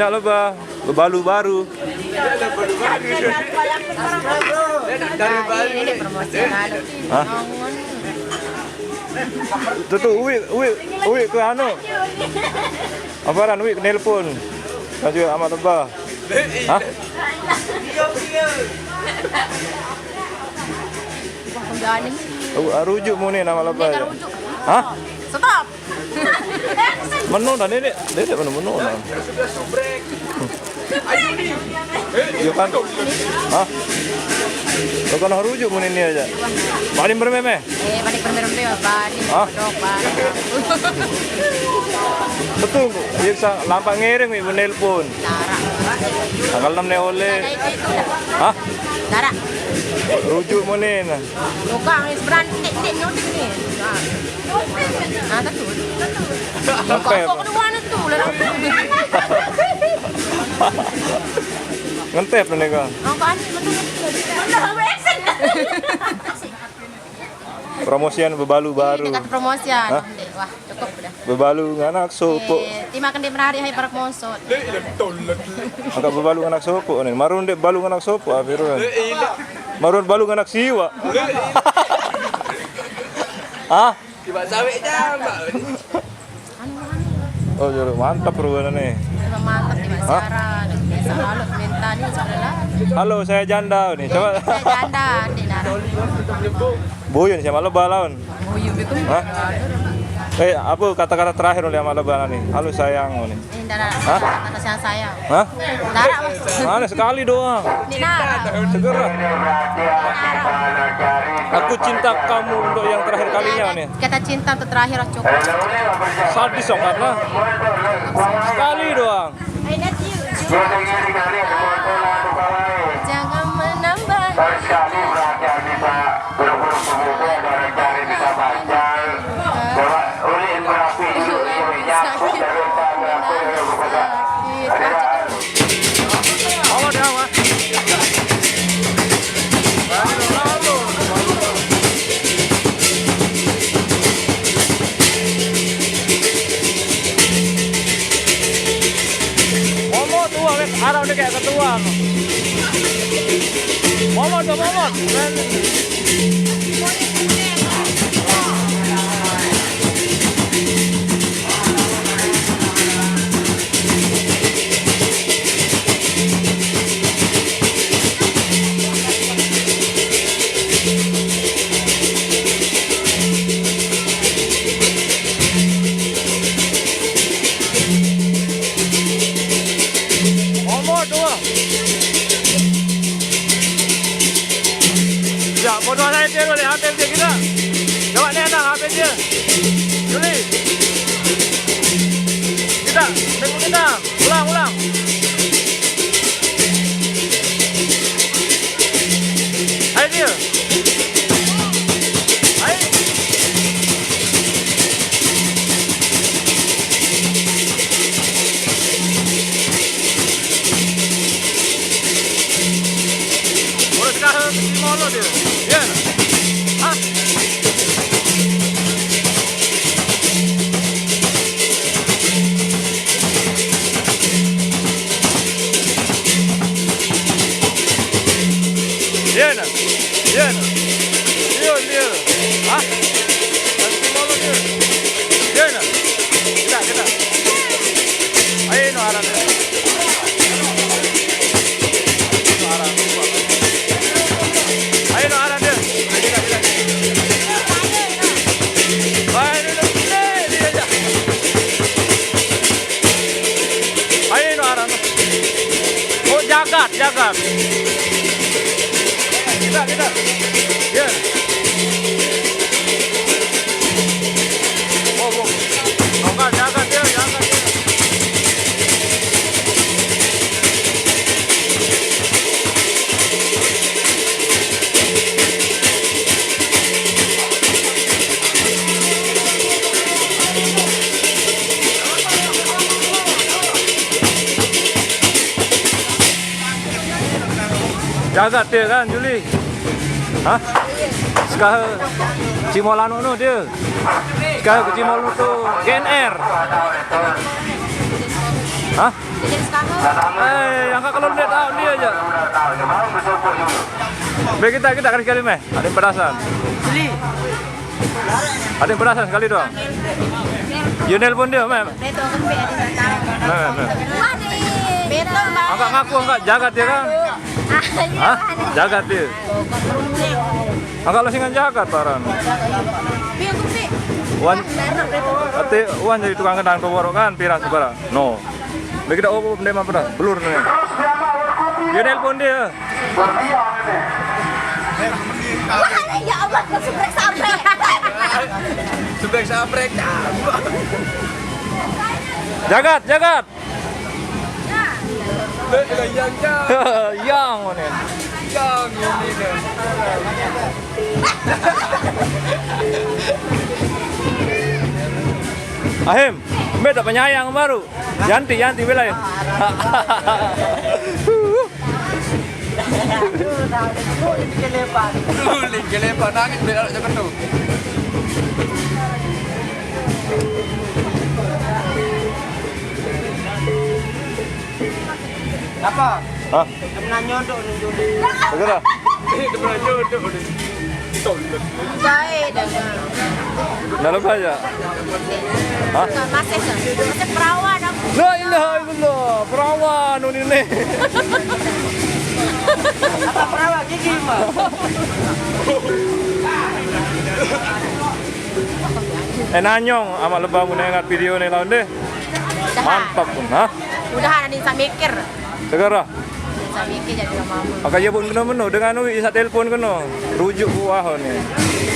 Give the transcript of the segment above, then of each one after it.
nak lebah, bebalu baru. Ini promosional. Hah? Tuh, Uwi ke anu. Apaan Uwi ke nelpon. Kan juga amat lebah. Hah? Rujuk mu nih nama lebah. Hah? Stop. Menu dan ini menu. Yo kan. Hah? Lo kan rujuk mu ini aja. Paling bermeme. Balik bermeme balik. Betul, bisa lampak ngiring wi menelpon. Tanggal 6 ne oleh. Hah? Dara. Rujuk mu nih. Bukan, berani dik nyotik nih. Nah, betul. Sampai. Kok mana tuh? Ngentep nih kok. Apaan? Betul. Promosian bebalu baru. Dekat promosian. Wah, cukup udah. Bebalu nganak sopo. Timakan di menari hai para monsot. Angkat bebalu nganak sopo nih. Marun dek balu nganak sopo akhirnya. Marun balu nganak siwa. Ah? Tiba sawit jam, Mbak. Oh, jadi mantap perubahan nih. Mantap di masyarakat. Selalu minta nih sebelah. Halo, saya Janda nih. Coba. Saya Janda di nara. Boyun sama lebah lawan. Boyun itu. Hah? Apa kata-kata terakhir oleh sama lebah nih? Halo sayang nih. Ini Dara. Hah? Kata sayang saya. Hah? Dara Mas. Mana sekali doang. Di nara. Segera. Aku cinta kamu untuk yang terakhir kalinya nih. Kata cinta untuk terakhir cukup. Sadis dong karena sekali doang. I love you. Jangan menambah. Sekali perhatian bisa buru-buru kemudian dari cari bisa baca. Coba ulit berapi dulu nyapu dari berapi dulu buka. Oh, dah mas. Arah udah kayak ketua. Momot. Ya, bodoh saya dia boleh ambil dia kita. Jawab ni anak ambil dia. Juli. Kita, tengok kita. Ulang. Hai dia. Hai. Boleh sekarang molo dia. Ya. Hah? Liana. Dia. Hah? Nanti molo dia. Liana. Kita. Ayo no arah dia. Ayo no arah dia. Jagat. Kita. Ya. Oh. Jagat dia. Jagat dia kan Juli. Hah? Sekarang Cimolano no dia. Sekarang ke Cimolano tu GNR. Hah? Jadi sekarang. Yang kalau dia tahu dia aja. Baik kita kasih kali meh. Ada yang pedasan. Beli. Ada yang pedasan sekali doang. You nelpon dia meh. Betul kan be ada tahu. Nah. Betul Bang. Angkat ngaku angkat jagat dia kan? Hah? Jagat dia. Angkat lo singan jagat paran. Biar kupi. Wan, ate wan jadi tukang kendang toworo kan pirang sebara. No. Begitu opo benda apa dah? Belur nih. Dia nelpon dia. Ya Allah, sebrek-sabrek. Sebaik sabrek. Jagat. Yang Yang mana? yang ini deh. Ahim, beda penyayang baru. Yanti bela ya. Luling kelepan nangis bela jangan tuh. Apa? Hah? Pernah nyodok nih dulu. Segera. Pernah nyodok nih. Jahit dah. Dalam aja. Hah? Masih perawan aku. La ilaha illallah, perawan ini. Apa perawan gigi mah? Nanyong amat lebah mun ingat video ni lawan deh. Mantap pun, ha? Udah ada bisa mikir. Segera. Bisa mikir jadi mama. Maka ya pun kena menu dengan isa telepon kena. Rujuk buah ni.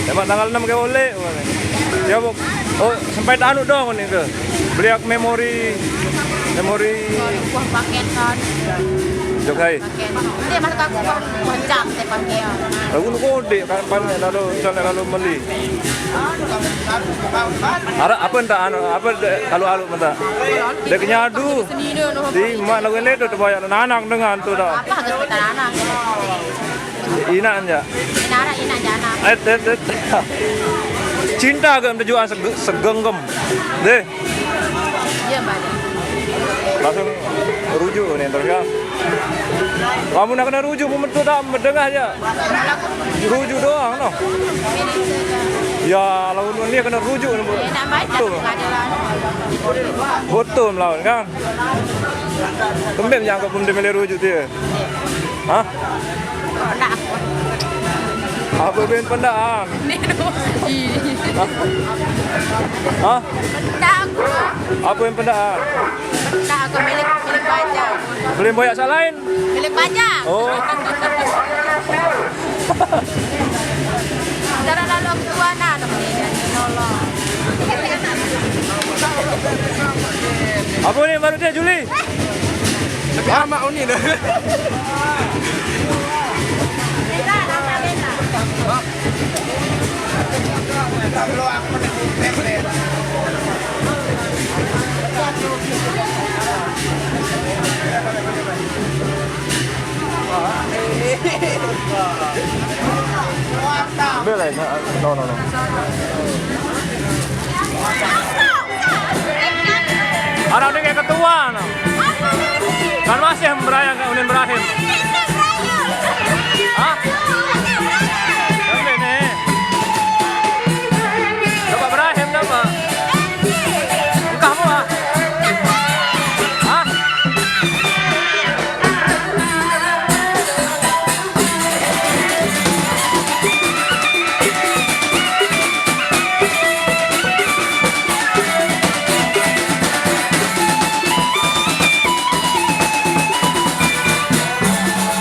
Dapat tanggal 6 ke oleh. Ya bu. Oh, sampai anu dong ni ke. Beli memori Buah paket kan. Jokai. Paket. Dia masuk aku panjang saya pakai. Lagu nu kode kan lalu misalnya lalu beli. Ara apa entah anu apa kalau alu mentah. Dek nyadu. Di mak lagu ini tu banyak anak dengan tu dah. Apa harga sekitar anak? Ina anja. Ina jana. Cinta ke menjual segenggam. Deh. Iya banyak. Langsung rujuk nih terus ya. Kamu nak kena rujuk pun betul tak mendengar aja. Rujuk doang no. Ya lawan dia kena rujuk nih. Enak baca pengadilan. Betul melawan kan. Kembali jangan pun dia milih rujuk dia. Hah? Enggak. Apa ben pendaan? Hah? Enggak aku. Apa yang pendaan? Enggak aku milik baca. Beli boyak salain? Milik baca. Oh. Darah lalu aku tua nak jadi nolong. Apa ni baru dia Juli? Tapi amak ini dah. Ambil lah, no. Anak ni kayak ketua, no. Kan masih merayakan Unin Ibrahim. Hah? Ambil ni. Dapat Ibrahim dapat. Kamu ah? Hah?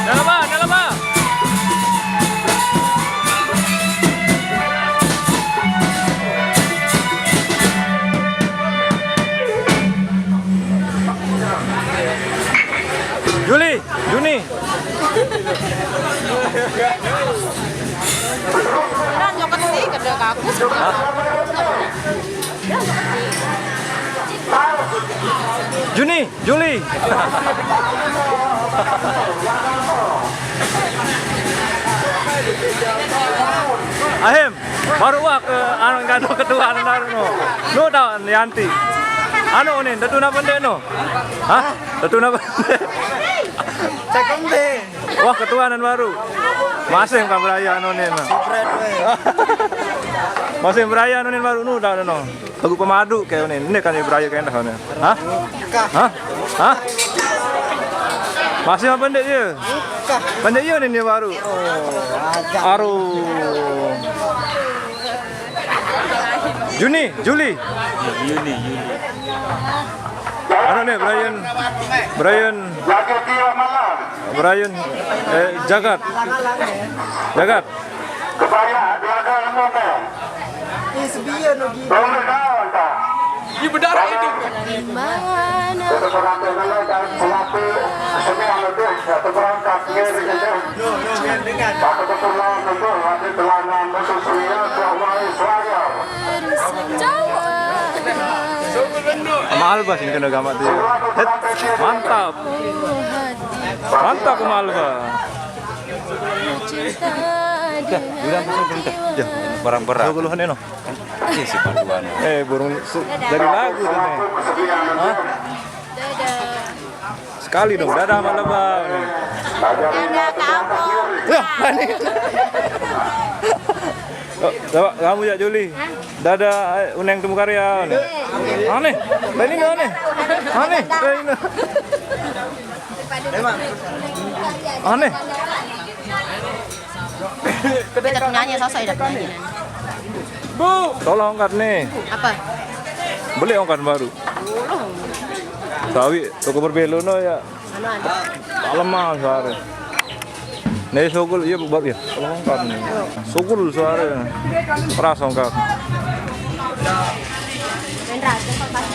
Dalam apa? Juni. Nah, nyokot sih kerja ke aku. Juli. Ahim, baru wah ke anu gado kedua anu no tahu Yanti. Anu nih, datu na pendek no. Hah? Datu na pendek. Cekonde. Wah, ketuanan baru. Masih kan beraya anu nih. Masih beraya anu nih baru nu dah no. Lagu pemadu kayak ini. Ini kan beraya kayak dah nih. Hah? Hah? Hah? Masih pendek dia. Pendek dia nih baru. Aru. Juni. Ano nih Brian Jagat. Kebaya belakang mana? Isbian lagi. Tolong kawan tak? Di berdarah itu. Mana Seorang pengelola dan pelatih semua lebih satu berangkat dari itu. Satu ketulah itu ada telanan musuh suya Jawa Israel. Jawa. Mahal bah sing kena gamat dia. Mantap. Mantap mahal bah. Ya, barang-barang. Dulu kan no. Ini si paduan. Burung dari lagu tuh nih. Hah? Sekali dong, dadah malam bang. Dadah kampung. Ya, ini. Coba kamu ya Juli. Dadah Uneng Temu Karya. Aneh. Ini enggak aneh. Aneh. Aneh. Tapi tetap nyanyi sosok ya nyanyi. Tolong angkat nih. Apa? Beli angkat baru. Sawi toko berbelo no ya. Alemah suara. Nih sokul iya buat ya. Tolong angkat nih. Sokul suara. Peras angkat. Rendra, cepat